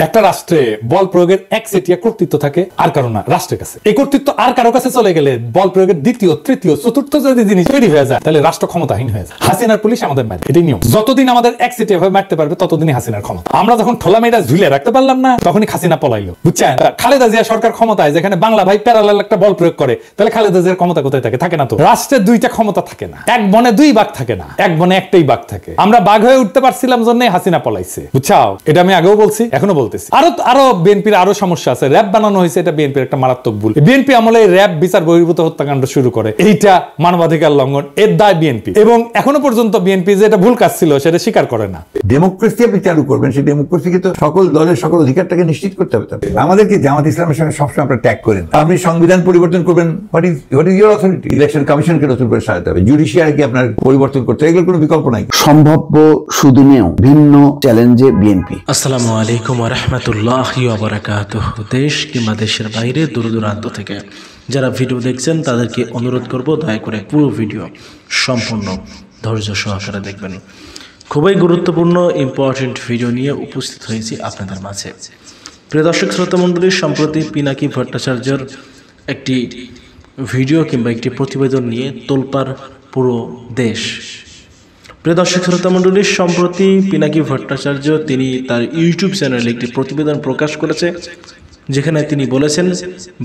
একটা রাষ্ট্রে বল প্রয়োগের একচেটিয়া কর্তৃত্ব থাকে আর কারো না, রাষ্ট্রের কাছে। এই কর্তৃত্ব আর কারো কাছে চলে গেলে বল প্রয়োগের দ্বিতীয়, তৃতীয়, চতুর্থ যদি জিনিস তৈরি হয়ে যায় তাহলে রাষ্ট্র ক্ষমতাহীন হয়ে যায়। হাসিনার পুলিশ আমাদের মারে, এটাই নিয়ম। যতদিন আমাদের একচেটিয়া ভাবে মারতে পারবে ততদিনই হাসিনার ক্ষমতা। আমরা যখন ঠোলা মেয়েটা ঝুলে রাখতে পারলাম না তখনই হাসিনা পলাইলো, বুঝছেন? খালেদা জিয়া সরকার ক্ষমতায় যেখানে বাংলা ভাই প্যারালাল একটা বল প্রয়োগ করে, তাহলে খালেদা জিয়ার ক্ষমতা কোথায় থাকে? থাকে না তো। রাষ্ট্রের দুইটা ক্ষমতা থাকে না, এক বনে দুই বাঘ থাকে না, এক বনে একটাই বাঘ থাকে। আমরা বাঘ হয়ে উঠতে পারছিলাম জন্য হাসিনা পলাইছে, বুঝছাও? এটা আমি আগেও বলছি, এখনো বলতেছি। আরো বিএনপির আরো সমস্যা আছে। র‍্যাব বানানো হয়েছে, এটা বিএনপির একটা মারাত্মক ভুল। বিএনপি আমলে র‍্যাব বিচার বহির্ভূত হত্যাকাণ্ড শুরু করে, এইটা মানবাধিকার লঙ্ঘন, এর দায় বিএনপি। এবং এখনো পর্যন্ত বিএনপি যে এটা ভুল কাজ ছিল সেটা স্বীকার করে না। ডেমোক্রেসি আপনি চালু করবেন, সেই ডেমোক্রেসিকে তো সকল দলের সকল অধিকারটাকে নিশ্চিত করতে হবে। আমাদেরকে জামাত ইসলামের সঙ্গে সবসময় আপনার ট্যাগ করেন। আপনি সংবিধান পরিবর্তন করবেন, what is your authority? Election কমিশনকে নতুন করে সাজাতে হবে, জুডিশিয়ারিকে আপনার পরিবর্তন করতে হবে, এগুলোর কোনো বিকল্প নাই। সম্ভাব্য সুদিনেও ভিন্ন চ্যালেঞ্জে বিএনপি। আসসালামু আলাইকুম ওয়া রাহমাতুল্লাহি ওয়া বারাকাতুহু। দেশ কিংবা দেশের বাইরে দূর দূরান্ত থেকে যারা ভিডিও দেখছেন তাদেরকে অনুরোধ করব, দয়া করে পুরো ভিডিও সম্পূর্ণ ধৈর্য সহকারে দেখবেন। খুবই গুরুত্বপূর্ণ ইম্পর্টেন্ট ভিডিও নিয়ে উপস্থিত হয়েছি আপনাদের মাঝে। প্রিয় দর্শক শ্রোতা মণ্ডলী, সম্প্রতি পিনাকি ভট্টাচার্যের একটি ভিডিও কিংবা একটি প্রতিবেদন নিয়ে তোলপাড় পুরো দেশ। প্রিয় দর্শক শ্রোতা মণ্ডলী, সম্প্রতি পিনাকি ভট্টাচার্য তিনি তার ইউটিউব চ্যানেলে একটি প্রতিবেদন প্রকাশ করেছে, যেখানে তিনি বলেছেন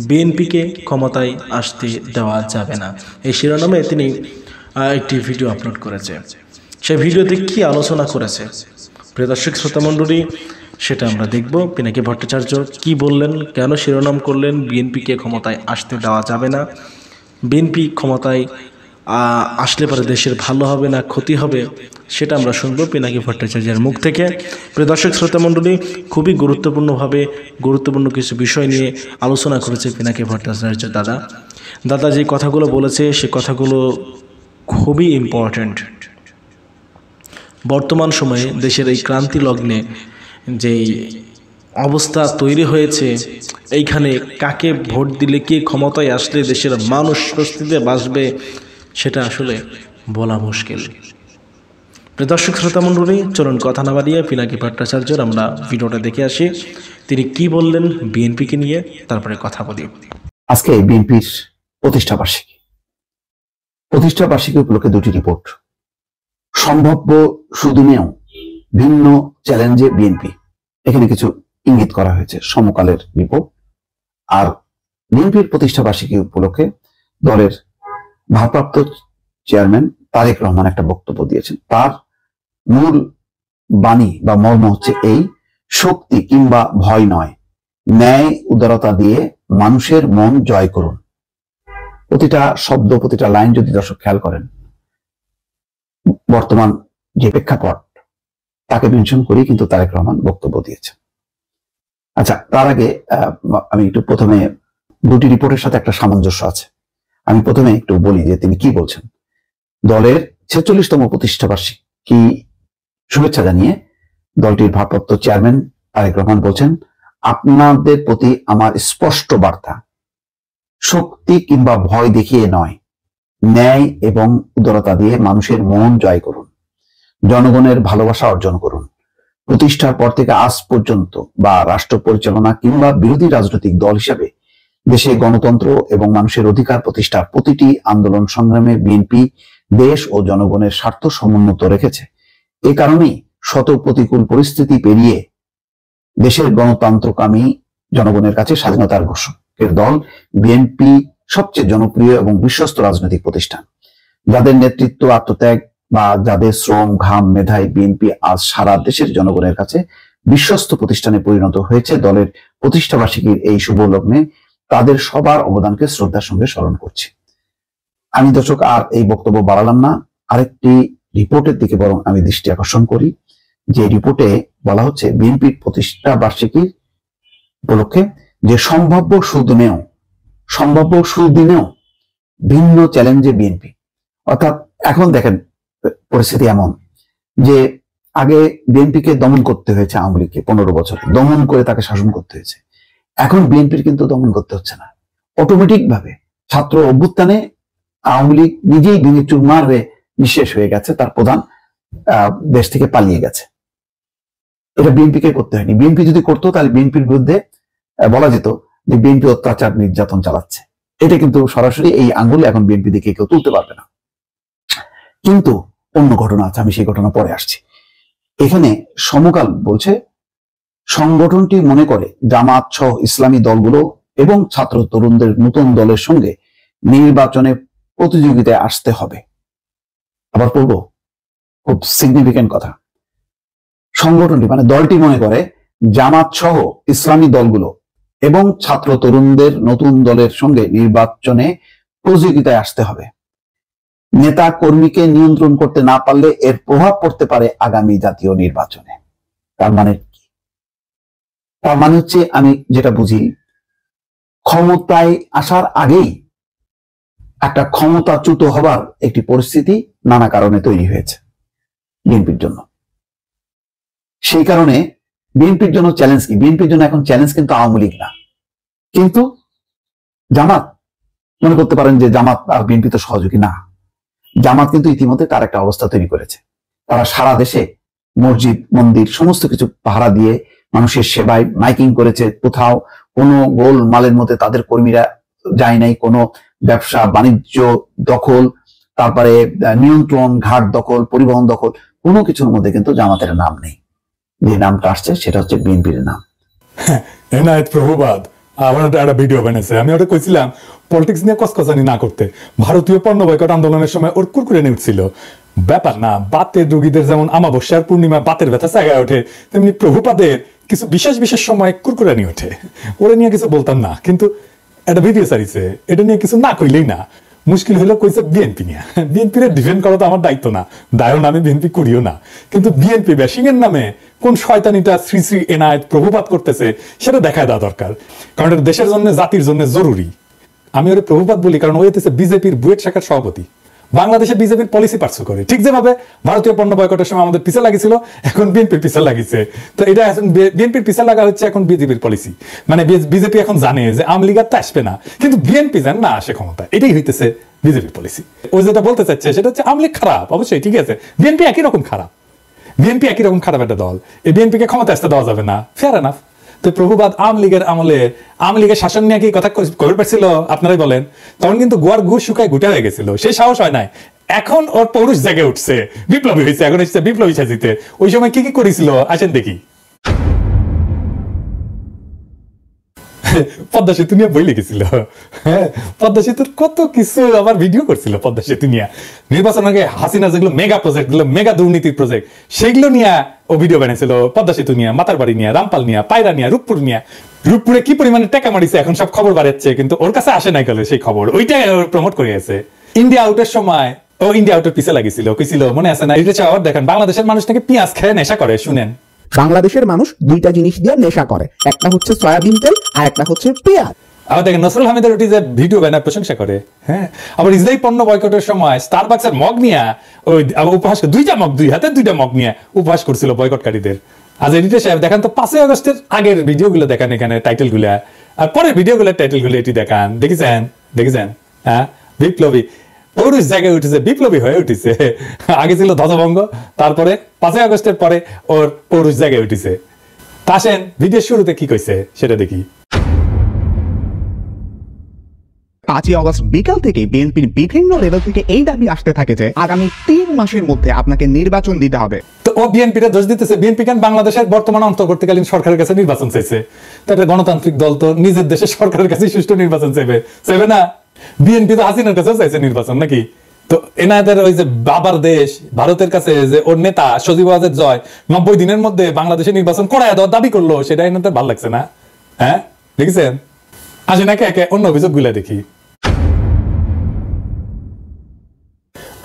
বিএনপিকে ক্ষমতায় আসতে দেওয়া যাবে না। এই শিরোনামে তিনি একটি ভিডিও আপলোড করেছে। সেই ভিডিওতে কি আলোচনা করেছে প্রিয় দর্শক শ্রোতা মণ্ডলী, সেটা আমরা দেখব। পিনাকি ভট্টাচার্য কি বললেন, কেন শিরোনাম করলেন বিএনপিকে ক্ষমতায় আসতে দেওয়া যাবে না, বিএনপি ক্ষমতায় আসলে পরে দেশের ভালো হবে না ক্ষতি হবে, সেটা আমরা শুনবো পিনাকি ভট্টাচার্যের মুখ থেকে। প্রিয় দর্শক শ্রোতা মণ্ডলী, খুবই গুরুত্বপূর্ণ কিছু বিষয় নিয়ে আলোচনা করেছে পিনাকি ভট্টাচার্য দাদা যে কথাগুলো বলেছে সে কথাগুলো খুবই ইম্পর্ট্যান্ট। বর্তমান সময়ে দেশের এই ক্রান্তি লগ্নে যেই অবস্থা তৈরি হয়েছে, এইখানে কাকে ভোট দিলে কে ক্ষমতায় আসলে দেশের মানুষ স্বস্তিতে বাঁচবে সেটা আসলে বলা মুশকিল। দর্শক শ্রোতা মণ্ডলী, চলুন কথা না বাড়িয়ে পিনাকি ভট্টাচার্যের আমরা ভিডিওটা দেখে আসি, তিনি কি বললেন বিএনপিকে নিয়ে, তারপরে কথা বলি। আজকে বিএনপির প্রতিষ্ঠা বার্ষিকী উপলক্ষে দুটি রিপোর্ট। সম্ভাব্য সুদিনেও ভিন্ন চ্যালেঞ্জে বিএনপি, এখানে কিছু ইঙ্গিত করা হয়েছে, সমকালের রিপোর্ট। আর বিএনপির প্রতিষ্ঠা বার্ষিকী উপলক্ষে দলের ভারপ্রাপ্ত চেয়ারম্যান তারেক রহমান একটা বক্তব্য দিয়েছেন। তার মূল বাণী বা মর্ম হচ্ছে এই: শক্তি কিংবা ভয় নয়, ন্যায় উদারতা দিয়ে মানুষের মন জয় করুন। প্রতিটা শব্দ, প্রতিটা লাইন যদি দর্শক খেয়াল করেন, বর্তমান যে প্রেক্ষাপট তাকে মেনশন করেই কিন্তু তারেক রহমান বক্তব্য দিয়েছেন। আচ্ছা, তার আগে আমি একটু প্রথমে দুটি রিপোর্টের সাথে একটা সামঞ্জস্য আছে। আমি প্রথমে একটু বলি যে তিনি কি বলছেন। দলের 46তম প্রতিষ্ঠা বার্ষিকী শুভেচ্ছা জানিয়ে দলটির ভারপ্রাপ্ত চেয়ারম্যান তারেক রহমান বলছেন, আপনাদের প্রতি আমার স্পষ্ট বার্তা, শক্তি কিংবা ভয় দেখিয়ে নয়, ন্যায় এবং উদারতা দিয়ে মানুষের মন জয় করুন, জনগণের ভালোবাসা অর্জন করুন। প্রতিষ্ঠার পর থেকে আজ পর্যন্ত বা রাষ্ট্র পরিচালনা কিংবা বিরোধী রাজনৈতিক দল হিসাবে দেশে গণতন্ত্র এবং মানুষের অধিকার প্রতিষ্ঠার প্রতিটি আন্দোলন সংগ্রামে বিএনপি দেশ ও জনগণের স্বার্থ সমুন্নত রেখেছে। এ কারণেই শত প্রতিকূল পরিস্থিতি পেরিয়ে দেশের গণতন্ত্রকামী জনগণের কাছে স্বাধীনতার ঘোষকের দল বিএনপি সবচেয়ে জনপ্রিয় এবং বিশ্বস্ত রাজনৈতিক প্রতিষ্ঠান। যাদের নেতৃত্ব, আত্মত্যাগ বা যাদের শ্রম, ঘাম, মেধায় বিএনপি আজ সারা দেশের জনগণের কাছে বিশ্বস্ত প্রতিষ্ঠানে পরিণত হয়েছে। দলের প্রতিষ্ঠা বার্ষিকীর এই শুভ লগ্নে তাদের সবার অবদানকে শ্রদ্ধার সঙ্গে স্মরণ করছি। আমি দর্শক আর এই বক্তব্য বাড়ালাম না, আরেকটি রিপোর্টের দিকে বরং আমি দৃষ্টি আকর্ষণ করি। যে রিপোর্টে বলা হচ্ছে বিএনপির প্রতিষ্ঠা বার্ষিকী উপলক্ষে যে সম্ভাব্য সুদিনেও ভিন্ন চ্যালেঞ্জে বিএনপি। অর্থাৎ এখন দেখেন পরিস্থিতি এমন যে আগে বিএনপিকে দমন করতে হয়েছে, আওয়ামী লীগকে 15 বছর দমন করে তাকে শাসন করতে হয়েছে। এখন বিএনপির কিন্তু দমন করতে হচ্ছে না, অটোমেটিক ভাবে ছাত্র অভ্যুত্থানে আওয়ামী লীগ নিজেই ভেঙে চুরমার হয়ে নিঃশেষ হয়ে গেছে, তার প্রধান দেশ থেকে পালিয়ে গেছে। এটা বিএনপিকে করতে হয়নি। বিএনপি যদি করতো তাহলে বিএনপির বিরুদ্ধে বলা যেত যে বিএনপি অত্যাচার নির্যাতন চালাচ্ছে। এটা কিন্তু সরাসরি এই আঙ্গুল এখন বিএনপি দিকে কেউ তুলতে পারবে না। কিন্তু অন্য ঘটনা আছে, আমি সেই ঘটনা পরে আসছি। এখানে সমকাল বলছে সংগঠনটি মনে করে জামাত সহ ইসলামী দলগুলো এবং ছাত্র তরুণদের নতুন দলের সঙ্গে নির্বাচনে প্রতিযোগিতায় আসতে হবে। আবার পড়বো, খুব সিগনিফিক্যান্ট কথা। সংগঠনটি মানে দলটি মনে করে জামাত সহ ইসলামী দলগুলো এবং ছাত্র তরুণদের নতুন দলের সঙ্গে নির্বাচনে প্রতিযোগিতায় আসতে হবে। নেতা কর্মীকে নিয়ন্ত্রণ করতে না পারলে এর প্রভাব পড়তে পারে আগামী জাতীয় নির্বাচনে। তার মানে কি? তার মানে হচ্ছে, আমি যেটা বুঝি, ক্ষমতায় আসার আগেই একটা ক্ষমতাচ্যুত হবার একটি পরিস্থিতি নানা কারণে তৈরি হয়েছে বিএনপির জন্য। সেই কারণে বিএনপির জন্য চ্যালেঞ্জ কি? বিএনপির জন্য এখন চ্যালেঞ্জ কিন্তু আওয়ামী লীগ না, কিন্তু জামাত। মনে করতে পারেন যে জামাত আর বিএনপি তো সহযোগী না। জামাত কিন্তু ইতিমধ্যে তার একটা অবস্থা তৈরি করেছে। তারা সারা দেশে মসজিদ মন্দির সমস্ত কিছু পাহারা দিয়ে মানুষের সেবায় মাইকিং করেছে। কোথাও কোনো গোল মালের মধ্যে তাদের কর্মীরা যায় নাই। কোনো ব্যবসা বাণিজ্য দখল, তারপরে নিয়ন্ত্রণ, ঘাট দখল, পরিবহন দখল, কোনো কিছুর মধ্যে কিন্তু জামাতের নাম নেই। যে নামটা আসছে সেটা হচ্ছে বিএনপির নাম। এনায়েত প্রভুবাদ আমার একটা ভিডিও বানিয়েছে, আমি ওটা কইছিলাম পলিটিক্স নিয়ে কসকসানি না করতে। ভারতীয় পণ্য বয়কট আন্দোলনের সময় ওর কুরকুরে নিয়ে উঠছিল। ব্যাপার না, বাতের রোগীদের যেমন আমাবস্যার পূর্ণিমা বাতের ব্যথা জায়গায় ওঠে, তেমনি প্রভুপাদের কিছু বিশেষ বিশেষ সময় কুরকুরে নিয়ে ওঠে। ওরা নিয়ে কিছু বলতাম না, কিন্তু একটা ভিডিও সারিছে, এটা নিয়ে কিছু না কইলেই না। মুশকিল হলো কইছে বিএনপি নিয়ে। বিএনপির ডিফেন্ড করা তো আমার দায়িত্ব না, দায়ও নামে বিএনপি করিও না, কিন্তু বিএনপি ব্যাশিং এর নামে কোন শয়তানিটা শ্রী শ্রী এনায়েত প্রভুপাত করতেছে সেটা দেখায় দেওয়া দরকার, কারণ এটা দেশের জন্য জাতির জন্য জরুরি। আমি ওরে প্রভুপাত বলি কারণ ওই হইতেছে বিজেপির বুয়েট শাখার সভাপতি, বাংলাদেশে বিজেপির পলিসি পার্শ্বকরী। ঠিক যেভাবে ভারতীয় পণ্য বয়কটের সময় আমাদের পিছে লাগিয়েছিল, এখন বিএনপির পিছে লাগিয়েছে। তো এটা এখন বিএনপির পিছে লাগা হচ্ছে এখন বিজেপির পলিসি। মানে বিজেপি এখন জানে যে আওয়ামী লীগ আর তো আসবে না, কিন্তু বিএনপি যেন না আসে ক্ষমতা, এটাই হইতেছে বিজেপির পলিসি। ও যেটা বলতে চাচ্ছে সেটা হচ্ছে আওয়ামী লীগ খারাপ, অবশ্যই ঠিক আছে, বিএনপি একই রকম খারাপ। বিএনপি একই রকম খারাপ একটা দল, এই বিএনপিকে ক্ষমতা আসতে দেওয়া যাবে না, ফেয়ার এনাফ। তো প্রভুবাদ আওয়ামী লীগের আমলে আওয়ামী লীগের শাসন নিয়ে কি কথা কবে পারছিল আপনারাই বলেন? তখন কিন্তু গোয়ার ঘুষ শুকায় গুটা হয়ে গেছিল, সেই সাহস হয় নাই। এখন ওর পৌরুষ জেগে উঠছে, বিপ্লবী হয়েছে, এখন এসেছে বিপ্লবী সাজিতে। ওই সময় কি কি করেছিল আসেন দেখি। পদ্মা সেতু নিয়ে বই লিখেছিল, হ্যাঁ পদ্মা সেতুর কত কিছু আবার ভিডিও করছিল পদ্মা সেতু নিয়ে। নির্বাচন আগে হাসিনা যেগুলো মেগা প্রজেক্ট গুলো, মেগা দুর্নীতির প্রজেক্ট, সেগুলো নিয়ে ও ভিডিও বানিয়েছিল। পদ্মা সেতু নিয়ে, মাতারবাড়ি নিয়ে, রামপাল নিয়ে, পায়রা নিয়ে, রূপপুর নিয়ে। রূপপুরে কি পরিমাণে টাকা মারিছে এখন সব খবর বাড়াচ্ছে, কিন্তু ওর কাছে আসে নাই গেলে সেই খবর, ওইটাই প্রমোট করে গেছে। ইন্ডিয়া আউটের সময় ও ইন্ডিয়া আউটের পিছে লাগিয়েছিল, কইছিল মনে আছে না? এটা চাওয়ার দেখেন বাংলাদেশের মানুষ নাকি পেঁয়াজ খেয়ে নেশা করে। শুনেন, বাংলাদেশের মানুষ দুইটা জিনিস দিয়ে নেশা করে, একটা হচ্ছে সয়াবিন তেল আর একটা হচ্ছে পেঁয়াজ। আবার দেখেন নসরুল হামিদের ওটি যে ভিডিও বানায় প্রশংসা করে, হ্যাঁ। আবার ইসরায়েলি পণ্য বয়কটের সময় স্টারবাকসের মগ নিয়ে ওই উপহাস, দুইটা মগ, দুই হাতে দুইটা মগ নিয়ে উপহাস করছিল বয়কটকারীদের। আজ এডিটর সাহেব দেখান তো 5 আগস্টের আগের ভিডিওগুলো দেখান, এখানে টাইটেল গুলা, আর পরের ভিডিওগুলোর টাইটেল গুলো এটি দেখান। দেখেছেন হ্যাঁ, বিপ্লবী পৌরুষ জায়গায় উঠেছে, বিপ্লবী হয়ে উঠেছে। আগে ছিল ধ্বজভঙ্গ, তারপরে 5 আগস্টের পরে ওর পৌরুষ জায়গায় উঠেছে। তা আসেন ভিডিওর শুরুতে কি কইছে সেটা দেখি। 5 আগস্ট বিকাল থেকে বিএনপির বিভিন্ন লেভেল থেকে এই দাবি আসতে থাকে যে আগামী 3 মাসের মধ্যে আপনাকে নির্বাচন দিতে হবে। তো ও বিএনপিটা দোষ দিতেছে, বিএনপি কেন বাংলাদেশের বর্তমান অন্তর্বর্তীকালীন সরকারের কাছে নির্বাচন চাইছে? তো একটা গণতান্ত্রিক দল তো নিজের দেশের সরকারের কাছে সুষ্ঠু নির্বাচন চাইবে না? বিএনপি তো হাসিনার কাছে চাইছে নির্বাচন নাকি? তো এনাদের ওই যে বাবার দেশ ভারতের কাছে যে ওর নেতা সজীব ওয়াজেদ জয় 90 দিনের মধ্যে বাংলাদেশে নির্বাচন করায় দেওয়ার দাবি করলো, সেটা এনাদের ভালো লাগছে না? হ্যাঁ দেখেছেন? আসে নাকি একে অন্য অভিযোগ গুলা দেখি।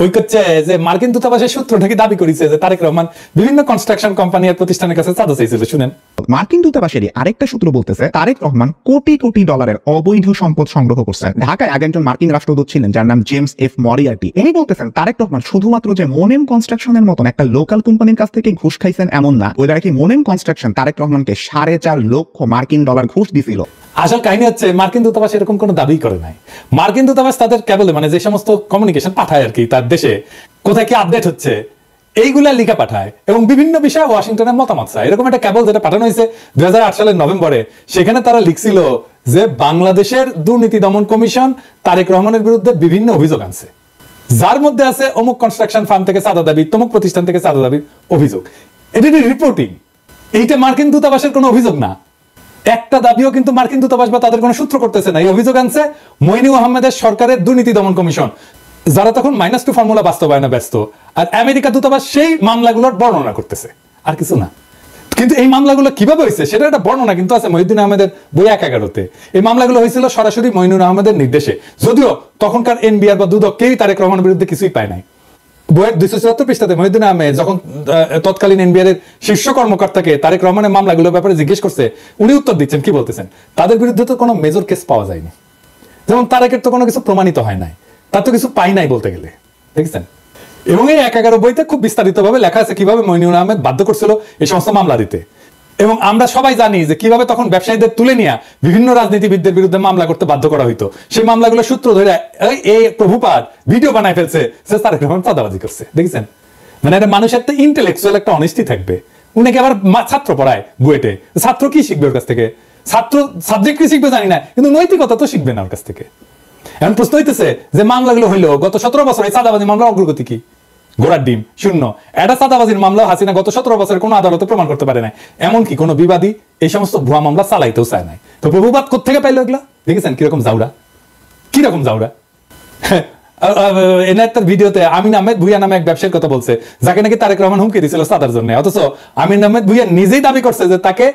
ওই করছে যে মার্কিন দূতাবাসের সূত্র নাকি দাবি করেছে যে তারেক রহমান বিভিন্ন কনস্ট্রাকশন কোম্পানি আর প্রতিষ্ঠানের কাছে চাঁদা চাইছিল। শুনেন, মার্কিন দূতাবাসেরই আরেকটা সূত্র বলতেছে তারেক রহমান কোটি কোটি ডলারের অবৈধ সম্পদ সংগ্রহ করছেন। ঢাকায় আগে একজন মার্কিন রাষ্ট্রদূত ছিলেন যার নাম জেমস এফ মরিয়ার্টি। তিনি বলতেছেন তারেক রহমান শুধুমাত্র যে মোনেম কনস্ট্রাকশনের মতন একটা লোকাল কোম্পানির কাছ থেকে ঘুষ খাইছেন এমন না, ওই কি মোনেম কনস্ট্রাকশন তারেক রহমানকে 4.5 লক্ষ মার্কিন ডলার ঘুষ দিছিল। আসল কাহিনী হচ্ছে মার্কিন দূতাবাস এরকম কোনো দাবি করে নাই। মার্কিন দূতাবাস তাদের কেবল মানে যে সমস্ত কমিউনিকেশন পাঠায় আর কি, তার দেশে কোথায় কি আপডেট হচ্ছে এইগুলা লিখা পাঠায় এবং বিভিন্ন বিষয়ে ওয়াশিংটনের মতামত চায়। এরকম একটা কেবল যেটা পাঠানো হয়েছে 2008 সালের নভেম্বরে, সেখানে তারা লিখছিল যে বাংলাদেশের দুর্নীতি দমন কমিশন তারেক রহমানের বিরুদ্ধে বিভিন্ন অভিযোগ আনছে, যার মধ্যে আছে অমুক কনস্ট্রাকশন ফার্ম থেকে চাঁদা দাবি, তমুক প্রতিষ্ঠান থেকে চাঁদা দাবির অভিযোগ। এটা রিপোর্টিং, এইটা মার্কিন দূতাবাসের কোনো অভিযোগ না। একটা দাবিও কিন্তু মার্কিন দূতাবাস বা তাদের কোনো সূত্র করতেছে না। এই অভিযোগ আনছে মইনুল আহমেদের সরকারের দুর্নীতি দমন কমিশন, যারা তখন -2 ফর্মুলা বাস্তবায়নে ব্যস্ত, আর আমেরিকা দূতাবাস সেই মামলাগুলোর বর্ণনা করতেছে, আর কিছু না। কিন্তু এই মামলাগুলো কিভাবে হয়েছে সেটা একটা বর্ণনা কিন্তু আছে মহিউদ্দিন আহমেদের বই 11-তে। এই মামলাগুলো হয়েছিল সরাসরি মইনুল আহমেদের নির্দেশে, যদিও তখনকার এনবিআর বা দুদক কেউই তারেক রহমানের বিরুদ্ধে কিছুই পায় নাই। বইয়ের 274 পৃষ্ঠাতে মহিউদ্দিন আহমেদ যখন তৎকালীন এনবিআর এর শীর্ষ কর্মকর্তাকে তারেক রহমানের মামলাগুলোর ব্যাপারে জিজ্ঞেস করছে, উনি উত্তর দিচ্ছেন, কি বলতেছেন, তাদের বিরুদ্ধে তো কোনো মেজর কেস পাওয়া যায়নি, যেমন তারেকের তো কোনো কিছু প্রমাণিত হয় নাই, তার তো কিছু পাই নাই বলতে গেলে, দেখেছেন। এবং এই 11 বইতে খুব বিস্তারিত ভাবে লেখা আছে কিভাবে মইনুল আহমেদ বাধ্য করছিল এই সমস্ত মামলা দিতে। এবং আমরা সবাই জানি যে কিভাবে তখন ব্যবসায়ীদের তুলে নিয়ে বিভিন্ন রাজনীতিবিদদের বিরুদ্ধে মামলা করতে বাধ্য করা হইতো। সেই মামলাগুলো সূত্র ধরে এই প্রভুপাদ ভিডিও বানায় ফেলছে যে তারেক রহমান চাঁদাবাজি করছে, দেখেছেন। মানে একটা মানুষের তো ইন্টেলেকচুয়াল একটা অনেস্টি থাকবে। উনাকে আবার ছাত্র পড়ায় বুয়েটে, ছাত্র কি শিখবে ওর কাছ থেকে? ছাত্র সাবজেক্ট কি শিখবে জানি না, কিন্তু নৈতিকতা তো শিখবে না ওর কাছ থেকে। এখন প্রশ্ন হইতেছে যে মামলাগুলো হইলো গত 17 বছর এই চাঁদাবাজি মামলার অগ্রগতি কি? ঘোড়ার ডিম, শূন্য। এটা চাঁদাবাজির মামলা হাসিনা গত 17 বছরে কোনো আদালতে প্রমাণ করতে পারে নাই, এমনকি কোনো বিবাদী এই সমস্ত ভুয়া মামলা চালাইতেও চায় নাই। তো প্রভুবাদ কোত্থেকে পাইলো এগুলা? দেখেছেন কিরকম জাউরা, কিরকম জাউরা। এনার তার ভিডিওতে আমিন আহমেদ ভুইয়া নামে এক ব্যবসায়ীর কথা বলছে, যাকে নাকি তারেক রহমান হুমকি দিয়েছিল চাঁদার জন্য, অথচ আমিন আহমেদ ভুইয়া নিজেই দাবি করছে যে তাকে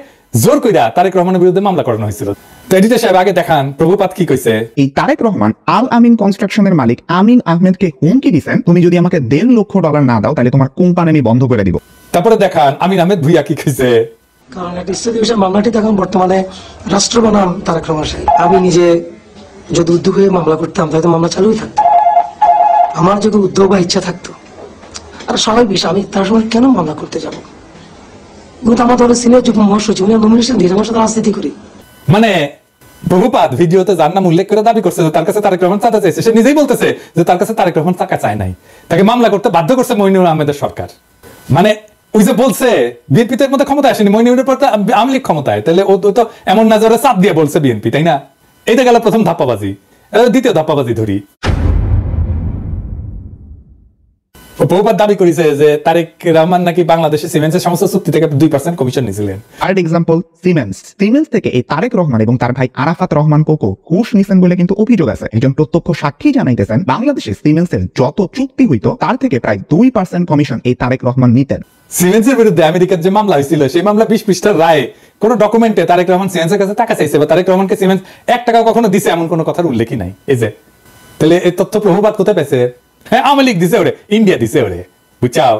জোর কইরা তারেক রহমানের বিরুদ্ধে মামলা করানো হয়েছিল। তো এডিটর সাহেব আগে দেখান প্রভুপাত কি কইছে। এই তারেক রহমান আল আমিন কনস্ট্রাকশনের মালিক আমিন আহমেদকে হুমকি দিয়েছেন, তুমি যদি আমাকে $1.5 লক্ষ না দাও তাহলে তোমার কোম্পানি আমি বন্ধ করে দিব। তারপরে দেখান আমিন আহমেদ ভুইয়া কি কইছে। কারণ একটা ইস্তেদিবিষয় মামলাটি তখন বর্তমানে রাষ্ট্র বনাম তারেক রহমান সাহেব। আমি নিজে যদি উদ্যোগ হয়ে মামলা করতাম তাহলে তো মামলা চালুই থাকতো। আমার যদি উদ্যোগ বা ইচ্ছা থাকতো, আর স্বাভাবিক বিষয়, আমি তার সময় কেন মামলা করতে যাবো? কিন্তু আমার দলের সিনিয়র যুগ্ম মহাসচিব উনি নমিনেশন দিয়ে আমার সাথে রাজনীতি করি। মানে প্রভুপাত ভিডিওতে যার নাম উল্লেখ করে দাবি করছে যে তার কাছে তারেক রহমান চাঁদা চাইছে, সে নিজেই বলতেছে যে তার কাছে তারেক রহমান টাকা চায় নাই, তাকে মামলা করতে বাধ্য করছে মইনুল আহমেদের সরকার। মানে ওই যে বলছে বিএনপিতে মধ্যে ক্ষমতা আসেনি, মইনুলের পর আওয়ামী লীগ ক্ষমতায়, তাহলে ও তো এমন নজরে চাপ দিয়ে বলছে বিএনপি, তাই না? এইটা গেল প্রথম ধাপ্পাবাজি। দ্বিতীয় ধাপ্পাবাজি ধরি, প্রভুপাত দাবি করেছে যে তারেক রহমান নাকি বাংলাদেশে সিমেন্টের সমস্ত চুক্তি থেকে 2% কমিশন নিয়েছিলেন। আর এক্সাম্পল সিমেন্স থেকে এই তারেক রহমান এবং তার ভাই আরাফাত রহমান কোকো ঘুষ নিছেন বলে কিন্তু অভিযোগ আছে। একজন প্রত্যক্ষ সাক্ষী জানাইতেছেন বাংলাদেশে সিমেন্সের যত চুক্তি হইতো তার থেকে প্রায় 2% কমিশন এই তারেক রহমান নিতেন। সিমেন্সের বিরুদ্ধে আমেরিকার যে মামলা হয়েছিল সেই মামলা 20 পৃষ্ঠার রায় কোন ডকুমেন্টে তারেক রহমান সিমেন্সের কাছে টাকা চাইছে বা তারেক রহমানকে সিমেন্স 1 টাকা কখনো দিছে এমন কোনো কথার উল্লেখই নাই। এই যে তাহলে এই তথ্য প্রভুপাত কোথায় পেয়েছে? হ্যাঁ, আওয়ামী লীগ দিছে ওরে, ইন্ডিয়া দিছে ওরে, বুঝছাও।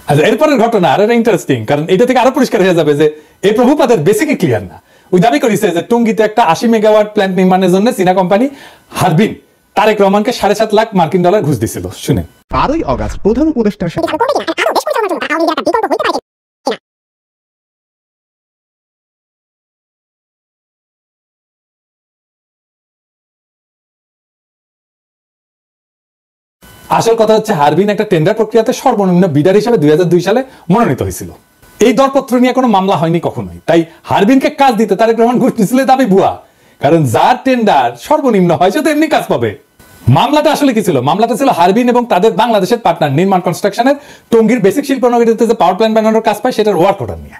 আচ্ছা, এরপরের ঘটনা আর ইন্টারেস্টিং, কারণ এটা থেকে আরো পরিষ্কার হয়ে যাবে যে এই প্রভুপাতের বেসিকই ক্লিয়ার না। ওই দাবি করেছে যে টঙ্গীতে একটা 80 মেগাওয়াট প্ল্যান্ট নির্মাণের জন্য চীনা কোম্পানি হারবিন তারেক রহমানকে $7.5 লাখ মার্কিন ডলার ঘুষ দিছিল। শুনে 12 আগস্ট প্রধান উপদেষ্টার সাথে আসল কথা হচ্ছে হারবিন একটা টেন্ডার প্রক্রিয়াতে সর্বনিম্ন বিডার হিসেবে 2002 সালে মনোনীত হয়েছিল। এই দরপত্র নিয়ে কোনো মামলা হয়নি কখনোই, তাই হারবিনকে কাজ দিতে তারেক রহমান ঘুষ দিছিল দাবি ভুয়া, কারণ যার টেন্ডার সর্বনিম্ন হয় সে তো এমনি কাজ পাবে। মামলাটা আসলে কি ছিল? মামলাটা ছিল হারবিন এবং তাদের বাংলাদেশের পার্টনার নির্মাণ কনস্ট্রাকশনের টঙ্গীর বেসিক শিল্পনগরীতে যে পাওয়ার প্ল্যান্ট বানানোর কাজ পায় সেটার ওয়ার্ক অর্ডার নিয়ে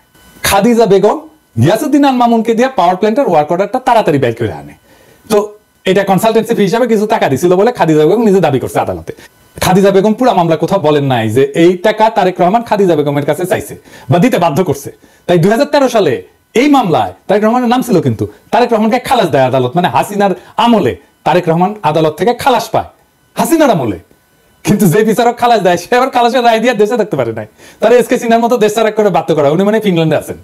খাদিজা বেগম গিয়াসউদ্দিন আল মামুনকে দিয়ে পাওয়ার প্ল্যান্টের ওয়ার্ক অর্ডারটা তাড়াতাড়ি বের করে আনে। তো এটা কনসালটেন্সি ফি হিসাবে কিছু টাকা দিছিল বলে খাদিজা বেগম নিজে দাবি করছে আদালতে। খাদিজা বেগম পুরো মামলা কোথাও বলেন নাই যে এই টাকা তারেক রহমান খাদিজা বেগমের কাছে চাইছে বা দিতে বাধ্য করছে। তাই 2013 সালে এই মামলায় তারেক রহমানের নাম ছিল, কিন্তু তারেক রহমানকে খালাস দেয় আদালত। মানে হাসিনার আমলে তারেক রহমান আদালত থেকে খালাস পায়, হাসিনার আমলে। কিন্তু যে বিচারক খালাস দেয় সে আবার খালাসের রায় দিয়ে দেশে থাকতে পারে নাই, তারা এসকে সিনহার মতো দেশ ছাড়া করে বাধ্য করা। উনি মানে ফিনল্যান্ডে আছেন।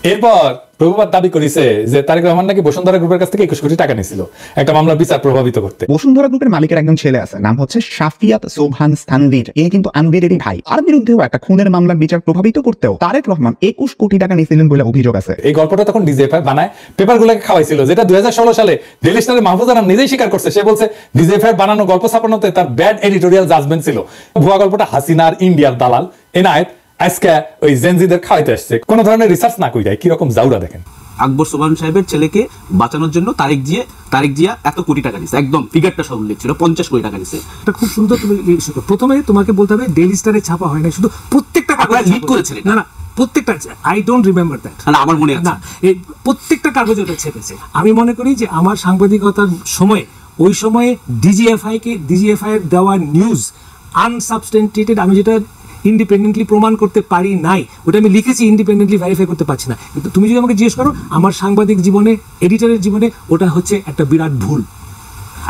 এরপর প্রভুপাত দাবি করেছে যে তারেক রহমান নাকি বসুন্ধরা গ্রুপের কাছ থেকে 21 কোটি টাকা নিয়েছিল একটা মামলার বিচার প্রভাবিত করতে। বসুন্ধরা গ্রুপের মালিকের একজন ছেলে আছে, নাম হচ্ছে শাফিয়াত সোবহান স্থানভীর। এ কিন্তু আনভীরেরই ভাই। আর বিরুদ্ধেও একটা খুনের মামলার বিচার প্রভাবিত করতেও তারেক রহমান 21 কোটি টাকা নিয়েছিলেন বলে অভিযোগ আছে। এই গল্পটা তখন ডিজিএফআই বানায় পেপারগুলোকে খাওয়াইছিল, যেটা 2016 সালে ডেইলি স্টারে মাহফুজ আনাম নিজেই স্বীকার করছে। সে বলছে ডিজিএফআই বানানো গল্প ছাপানোতে তার ব্যাড এডিটোরিয়াল জাজমেন্ট ছিল। ভুয়া গল্পটা হাসিনার ইন্ডিয়ার দালাল এনায়েত আজকে ওই জেনজিদের খাওয়াইতে আসছে, কোন ধরনের রিসার্চ না কইরাই। কিরকম জাউরা দেখেন। আকবর সোবহান সাহেবের ছেলেকে বাঁচানোর জন্য তারেক জিয়া এত কোটি টাকা দিচ্ছে, একদম ফিগারটা সব উল্লেখ ছিল, 50 কোটি টাকা দিচ্ছে। এটা খুব সুন্দর। তুমি প্রথমে তোমাকে বলতে হবে ডেইলি স্টারে ছাপা হয় না, শুধু প্রত্যেকটা আপনারা লিক করেছিলেন। না প্রত্যেকটা, আই ডোন্ট রিমেম্বার দ্যাট। না আমার মনে আছে, না এই প্রত্যেকটা কাগজে ওটা ছেপেছে। আমি মনে করি যে আমার সাংবাদিকতার সময়ে ওই সময়ে ডিজিএফআই এর দেওয়া নিউজ আনসাবস্টেন্টিয়েটেড, আমি যেটা ইন্ডিপেন্ডেন্টলি প্রমাণ করতে পারি নাই, ওটা আমি লিখেছি, ইন্ডিপেন্ডেন্টলি ভেরিফাই করতে পারছি না। কিন্তু তুমি যদি আমাকে জিজ্ঞেস করো আমার সাংবাদিক জীবনে, এডিটরের জীবনে, ওটা হচ্ছে একটা বিরাট ভুল।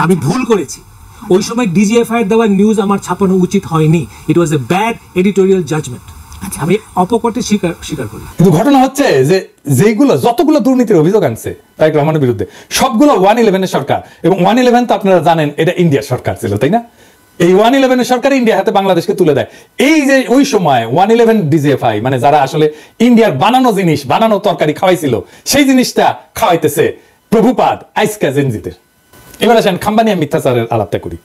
আমি ভুল করেছি। ওই সময় ডিজিএফআই এর দেওয়া নিউজ আমার ছাপানো উচিত হয়নি। ইট ওয়াজ এ ব্যাড এডিটোরিয়াল জাজমেন্ট। আমি অপকটে স্বীকার করি। কিন্তু ঘটনা হচ্ছে যে যতগুলো দুর্নীতির অভিযোগ আনছে তারেক রহমানের বিরুদ্ধে সবগুলো 111 সরকার, এবং 111 তো আপনারা জানেন এটা ইন্ডিয়ার সরকার ছিল, তাই না? এই 111 সরকার ইন্ডিয়া হাতে বাংলাদেশকে তুলে দেয়। এই যে ওই সময় 111 ডিজিএফআই মানে যারা আসলে ইন্ডিয়ার বানানো জিনিস, বানানো তরকারি খাওয়াইছিল, সেই জিনিসটা খাওয়াইতেছে প্রভুপাদ আইসকা জেনজিদের। এবার আসেন খাম্বা নিয়ে মিথ্যাচারের আলাপটা করি।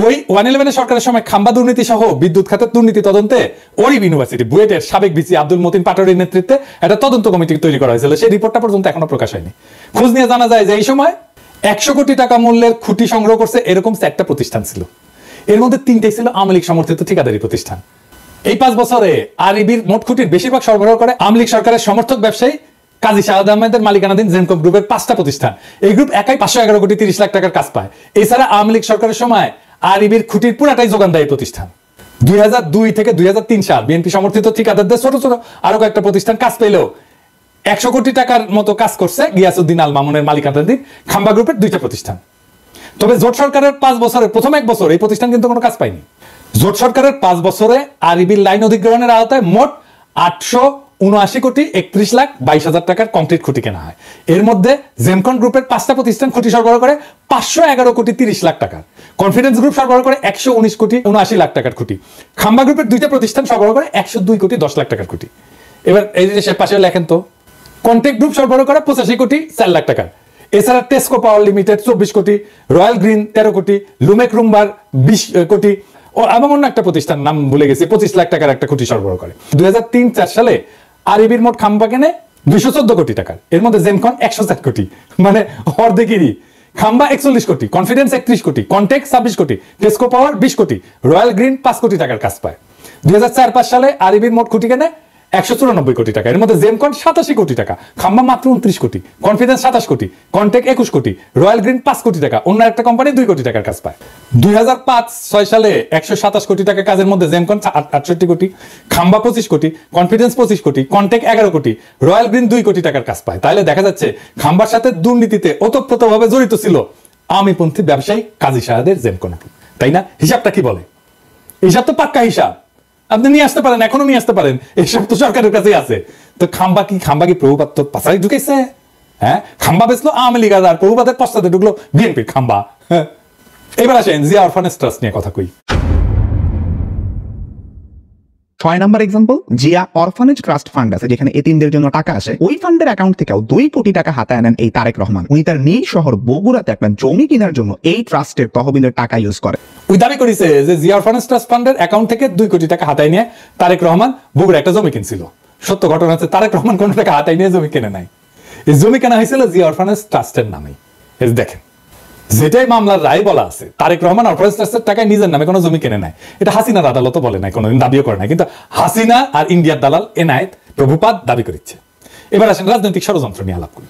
ওই 111 সরকারের সময় খাম্বা দুর্নীতি সহ বিদ্যুৎ খাতের দুর্নীতি তদন্তে ওরিব ইউনিভার্সিটি বুয়েটের সাবেক ভিসি আব্দুল মতিন পাটোয়ারির নেতৃত্বে একটা তদন্ত কমিটি তৈরি করা হয়েছিল। সেই রিপোর্টটা পর্যন্ত এখনো প্রকাশ হয়নি। খোঁজ নিয়ে জানা যায় যে এই সময় 100 কোটি টাকা মূল্যের খুঁটি সংগ্রহ করছে এরকম 4টা প্রতিষ্ঠান ছিল। এর মধ্যে 3টাই ছিল আওয়ামী লীগ সমর্থিত ঠিকাদারি প্রতিষ্ঠান। এই 5 বছরে আরইবির মোট খুঁটির বেশিরভাগ সরবরাহ করে আওয়ামী লীগ সরকারের সমর্থক ব্যবসায়ী কাজী শাহাদ আহমেদের মালিকানাধীন জেনকম গ্রুপের 5টা প্রতিষ্ঠান। এই গ্রুপ একাই 511 কোটি 30 লাখ টাকার কাজ পায়। এছাড়া আওয়ামী লীগ সরকারের সময় আরইবির খুঁটির পুরাটাই যোগান দেয় প্রতিষ্ঠান। 2002 থেকে 2003 সাল বিএনপি সমর্থিত ঠিকাদারদের ছোট ছোট আরো কয়েকটা প্রতিষ্ঠান কাজ পেলেও 100 কোটি টাকার মতো কাজ করছে গিয়াসউদ্দিন আল মামুনের মালিকানাধীন খাম্বা গ্রুপের 2টা প্রতিষ্ঠান। তবে জোট সরকারের 5 বছরে প্রথম 1 বছর এই প্রতিষ্ঠান কিন্তু কোনো কাজ পায়নি। জোট সরকারের 5 বছরে আরইবির লাইন অধিগ্রহণের আওতায় মোট 879 কোটি 31 লাখ 22 হাজার টাকার কংক্রিট খুঁটি কেনা হয়। এর মধ্যে জেমকন গ্রুপের 5টা প্রতিষ্ঠান খুঁটি সরবরাহ করে 511 কোটি 30 লাখ টাকার, কনফিডেন্স গ্রুপ সরবরাহ করে 119 কোটি 79 লাখ টাকার খুঁটি, খাম্বা গ্রুপের 2টা প্রতিষ্ঠান সরবরাহ করে 102 কোটি 10 লাখ টাকার খুঁটি। এবার এই যে পাশে লেখেন তো, কন্টেক্ট গ্রুপ সরবরাহ করে 85 কোটি 4 লাখ টাকার। এছাড়া টেস্কো পাওয়ার লিমিটেড 24 কোটি, রয়্যাল গ্রিন 13 কোটি, লুমেক রুম্বার 20 কোটি, এবং অন্য একটা প্রতিষ্ঠান নাম ভুলে গেছি 25 লাখ টাকার একটা খুঁটি সরবরাহ করে। 2003-4 সালে আরইবির মোট খাম্বা কেনে 214 কোটি টাকার, এর মধ্যে জেমকন 107 কোটি, মানে অর্ধেকেরই। খাম্বা 41 কোটি, কনফিডেন্স 31 কোটি, কন্টেক্ট 26 কোটি, টেস্কো পাওয়ার 20 কোটি, রয়্যাল গ্রিন 5 কোটি টাকার কাজ পায়। 2004-5 সালে আরইবির মোট খুঁটি কেনে 194 কোটি টাকা, এর মধ্যে জেমকন 87 কোটি টাকা, খাম্বা মাত্র 29 কোটি, কনফিডেন্স 27 কোটি, কন্টেক্ট 21 কোটি, রয়্যাল গ্রিন 5 কোটি টাকা, অন্য একটা কোম্পানি 2 কোটি টাকার কাজ পায়। 2005-6 সালে 127 কোটি টাকা কাজের মধ্যে জেমকন 68 কোটি, খাম্বা 25 কোটি, কনফিডেন্স 25 কোটি, কন্টেক্ট 11 কোটি, রয়্যাল গ্রিন 2 কোটি টাকার কাজ পায়। তাহলে দেখা যাচ্ছে খাম্বার সাথে দুর্নীতিতে ওতপ্রোতভাবে জড়িত ছিল আওয়ামীপন্থী ব্যবসায়ী কাজী শাহাদের জেমকন, তাই না? হিসাবটা কি বলে? হিসাব তো পাক্কা হিসাব, আপনি নিয়ে আসতে পারেন, এখনো নিয়ে আসতে পারেন, এইসব তো সরকারের কাছেই আছে। তো খাম্বা কি প্রভুপাত তো পাশাই ঢুকেছে? হ্যাঁ, খাম্বা বেচলো আওয়ামী লীগ আর প্রভুপাতের পশ্চাতে ঢুকলো বিএনপির খাম্বা। এবার আসেন জিয়া অরফানেজ ট্রাস্ট নিয়ে কথা কই। 6 number example, Zia orphanage trust fund আছে যেখানে এতিমদের জন্য টাকা আসে। ওই ফান্ডের অ্যাকাউন্ট থেকেও 2 কোটি টাকা হাতে আনেন এই তারেক রহমান। উনি তার নিজ শহর বগুড়াতে একটা জমি কেনার জন্য এই ট্রাস্টের তহবিলের টাকা ইউজ করে। ওই দাবি করেছে যে জিয়া অরফানেজ ট্রাস্ট ফান্ডের অ্যাকাউন্ট থেকে 2 কোটি টাকা হাতায় নিয়ে তারেক রহমান বগুড়া একটা জমি কিনছিল। সত্য ঘটনা হচ্ছে তারেক রহমান কোনো টাকা হাতায় নিয়ে জমি কেনে নাই। এই জমি কেনা হয়েছিল জিয়া অরফানেজ ট্রাস্টের নামে। দেখেন, যেটাই মামলার রায় বলা আছে, তারেক রহমান অরফানেজ ট্রাস্টের টাকায় নিজের নামে কোনো জমি কেনে নাই। এটা হাসিনার আদালতও বলে নাই, কোনোদিন দাবিও করে নাই, কিন্তু হাসিনা আর ইন্ডিয়ার দালাল এনায়েত প্রভুপাত দাবি করেছে। এবার আসেন রাজনৈতিক ষড়যন্ত্র নিয়ে আলাপ করি।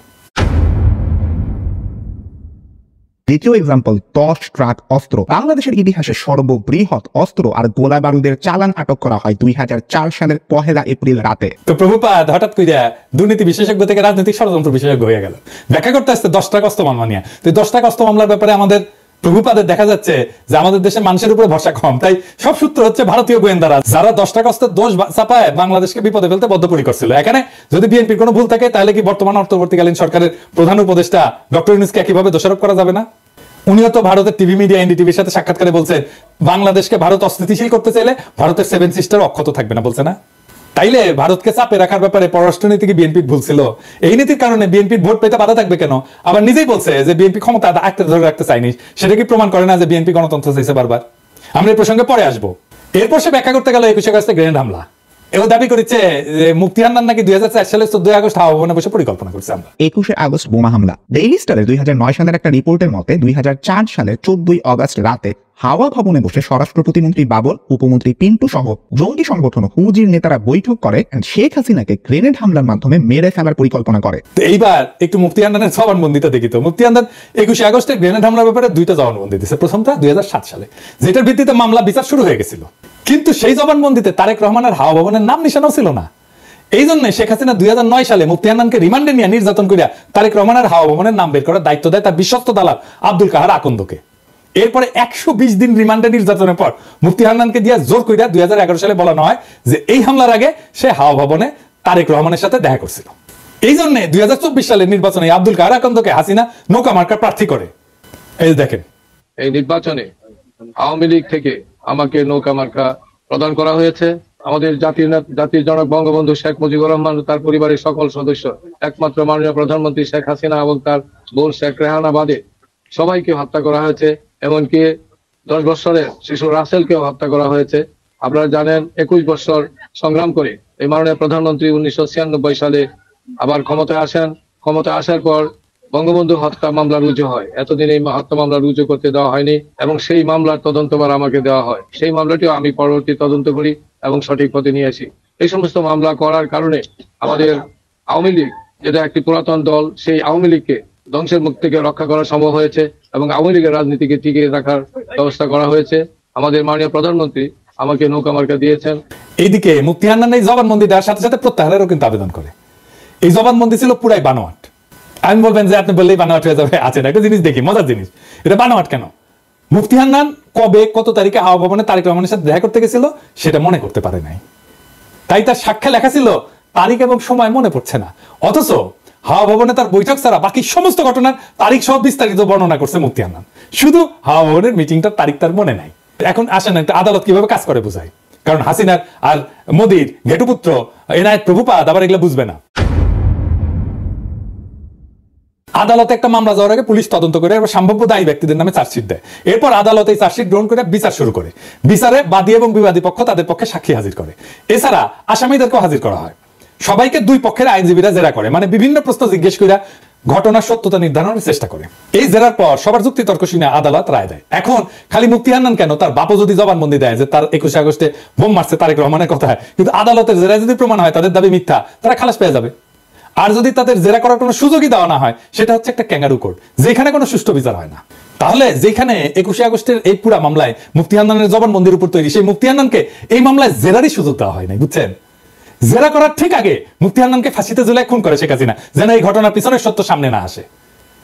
দ্বিতীয় এক্সাম্পল, 10 ট্রাক অস্ত্র। বাংলাদেশের ইতিহাসে সর্ববৃহৎ অস্ত্র আর গোলা বারুদের চালান আটক করা হয় 2004 সালের 1 এপ্রিল রাতে। তো প্রভুপাত হঠাৎ কইরা দুর্নীতি বিশেষজ্ঞ থেকে রাজনৈতিক ষড়যন্ত্র বিশেষজ্ঞ হয়ে গেল। ব্যাখ্যা করতে আসছে 10 ট্রাক অস্ত্র মামলা নিয়ে। তো 10 ট্রাক অস্ত্র মামলার ব্যাপারে আমাদের প্রভুপাদের দেখা যাচ্ছে যে আমাদের দেশের মানুষের উপরে ভরসা কম, তাই সব সূত্র হচ্ছে ভারতীয় গোয়েন্দারা, যারা 10 টাকা দোষ চাপায় বাংলাদেশকে বিপদে ফেলতে বদ্ধপরিকর ছিল। এখানে যদি বিএনপির কোনো ভুল থাকে তাহলে কি বর্তমান অন্তর্বর্তীকালীন সরকারের প্রধান উপদেষ্টা ডক্টর ইউনূসকে একইভাবে দোষারোপ করা যাবে না? উনিও তো ভারতের টিভি মিডিয়া এনডিটিভির সাথে সাক্ষাৎকারে বলছেন বাংলাদেশকে ভারত অস্থিতিশীল করতে চাইলে ভারতের 7 সিস্টার অক্ষত থাকবে না, বলছে না? তাইলে ভারতকে চাপে রাখার ব্যাপারে পররাষ্ট্রনীতি কি বিএনপির ভুল ছিল? এই নীতির কারণে বিএনপির ভোট পেতে বাধা থাকবে কেন? আবার নিজেই বলছে যে বিএনপি ক্ষমতা আঁকড়ে ধরে রাখতে চায়নি, সেটা কি প্রমাণ করে না যে বিএনপি গণতন্ত্র চাইছে বারবার? আমরা এই প্রসঙ্গে পরে আসবো। এরপর সে ব্যাখ্যা করতে গেল 21 আগস্টে গ্রেনেড হামলা। এও দাবি করেছে যে মুফতি হান্নান নাকি 2004 সালে 14 আগস্ট হাওয়া ভবনে বসে পরিকল্পনা করছে। আমরা 21 আগস্ট বোমা হামলা। ডেইলি স্টারের 2009 সালের একটা রিপোর্টের মতে 2004 সালের 14 আগস্ট রাতে হাওয়া ভবনে বসে স্বরাষ্ট্র প্রতিমন্ত্রী বাবর, উপমন্ত্রী পিন্টু সহ জঙ্গি সংগঠন হুজির নেতারা বৈঠক করে শেখ হাসিনাকে গ্রেনেড হামলার মাধ্যমে মেরে ফেলার পরিকল্পনা করে। এইবার একটু মুফতি হান্নানের জবানবন্দিটা দেখি তো। মুফতি হান্নান 21 আগস্টে গ্রেনেড হামলার ব্যাপারে 2টা জবানবন্দি দিয়েছে। প্রথমটা 2007 সালে, যেটার ভিত্তিতে মামলা বিচার শুরু হয়ে গেছিল, কিন্তু সেই জবানবন্দিতে তারেক রহমানের হাওয়া ভবনের নাম নিশানাও ছিল না। এই জন্য শেখ হাসিনা 2009 সালে মুফতি হান্নানকে রিমান্ডে নিয়ে নির্যাতন করিয়া তারেক রহমানের হাওয়া ভবনের নাম বের করার দায়িত্ব দেয় তার বিশ্বস্ত দালাল আব্দুল কাহার আকন্দকে। এরপরে 120 দিন রিমান্ডে নির্যাতনের পর মুফতি হান্নানকে দিয়ে জোর কইরা 2011 সালে বলানো হয় যে এই হামলার আগে সে হাওয়া ভবনে তারেক রহমানের সাথে দেখা করছিল। এই জন্য 2024 সালের নির্বাচনে আব্দুল কাহার আকন্দকে হাসিনা নৌকা মার্কা প্রার্থী করে। এই দেখেন, এই নির্বাচনে আওয়ামী লীগ থেকে আমাকে নৌকা মার্কা প্রদান করা হয়েছে। আমাদের জাতির জনক বঙ্গবন্ধু শেখ মুজিবুর রহমান, তার পরিবারের সকল সদস্য, একমাত্র মাননীয় প্রধানমন্ত্রী শেখ হাসিনা এবং তার বোন শেখ রেহানা বাদে সবাইকে হত্যা করা হয়েছে। এমনকি 10 বছরের শিশু রাসেলকেও হত্যা করা হয়েছে। আপনারা জানেন 21 বছর সংগ্রাম করে এই মাননীয় প্রধানমন্ত্রী 1996 সালে আবার ক্ষমতায় আসেন। ক্ষমতায় আসার পর বঙ্গবন্ধু হত্যা মামলা রুজু হয়। এতদিন এই হত্যা মামলা রুজু করতে দেওয়া হয়নি এবং সেই মামলার তদন্তভার আমাকে দেওয়া হয়। সেই মামলাটিও আমি পরবর্তী তদন্ত করি এবং সঠিক পথে নিয়ে আসি। এই সমস্ত মামলা করার কারণে আমাদের আওয়ামী লীগ, যেটা একটি পুরাতন দল, সেই আওয়ামী লীগকে ধ্বংসের মুখ থেকে রক্ষা করা সম্ভব হয়েছে এবং আওয়ামী লীগের রাজনীতিকে টিকিয়ে রাখার ব্যবস্থা করা হয়েছে। আমাদের মাননীয় প্রধানমন্ত্রী আমাকে নৌকা মার্কা দিয়েছেন। এইদিকে মুফতি হান্নান এই জবানবন্দি দেওয়ার সাথে সাথে প্রত্যাহারেরও কিন্তু আবেদন করে। এই জবানবন্দি ছিল পুরাই বানোয়াট। আমি বলবেন যে আপনি বললেই বানোয়াট হয়ে যাবে, আছে না একটা জিনিস দেখি, মজার জিনিস। এটা বানোয়াট কেন? মুফতি হান্নান কবে কত তারিখে হাওয়া ভবনে তারেক রহমানের সাথে দেখা করতে গেছিল সেটা মনে করতে পারে নাই, তাই তার সাক্ষ্যে লেখা ছিল তারিখ এবং সময় মনে পড়ছে না। অথচ হাওয়া ভবনে তার বৈঠক ছাড়া বাকি সমস্ত ঘটনার তারিখ সহ বিস্তারিত বর্ণনা করছে মুফতি হান্নান। শুধু হাওয়া ভবনের মিটিংটার তারিখ তার মনে নাই। এখন আসেন একটা আদালত কিভাবে কাজ করে বোঝায়, কারণ হাসিনার আর মোদির ঘেটুপুত্র এনায়েত প্রভুপাদ আবার এগুলো বুঝবে না। আদালতে একটা মামলা যাওয়ার আগে পুলিশ তদন্ত করে সম্ভাব্য দায়ী ব্যক্তিদের নামে চার্জশিট দেয়। এরপর আদালত এই চার্জশিট গ্রহণ করে বিচার শুরু করে। বিচারে বাদী এবং বিবাদী পক্ষ তাদের পক্ষে সাক্ষী হাজির করে। এছাড়া আসামিদেরকেও হাজির করা হয়। সবাইকে দুই পক্ষের আইনজীবীরা জেরা করে, মানে বিভিন্ন প্রশ্ন জিজ্ঞেস করে ঘটনার সত্যতা নির্ধারণের চেষ্টা করে। এই জেরার পর সবার যুক্তি তর্ক শুনে আদালত রায় দেয়। এখন খালি মুফতি হান্নান কেন, তার বাপও যদি জবানবন্দি দেয় যে তার 21 আগস্টে বোম মারছে তারেক রহমানের কথা, কিন্তু আদালতের জেরায় যদি প্রমাণ হয় তাদের দাবি মিথ্যা, তারা খালাস পেয়ে যাবে। আর যদি তাদের জেরা করার কোনো সুযোগই দেওয়া না হয়, সেটা হচ্ছে একটা ক্যাঙ্গারু কোর্ট, যেখানে কোনো সুষ্ঠু বিচার হয় না। তাহলে যেখানে 21 আগস্টের এই পুরা মামলায় মুফতি হান্নানের জবানবন্দির উপর তৈরি, সেই মুফতি হান্নানকে এই মামলায় জেরারই সুযোগ দেওয়া হয় নাই, বুঝছেন? জেরা করার ঠিক আগে মুফতি হান্নানকে ফাঁসিতে ঝুলায় খুন করে শেখ হাসিনা, যেন এই ঘটনার পিছনের সত্য সামনে না আসে।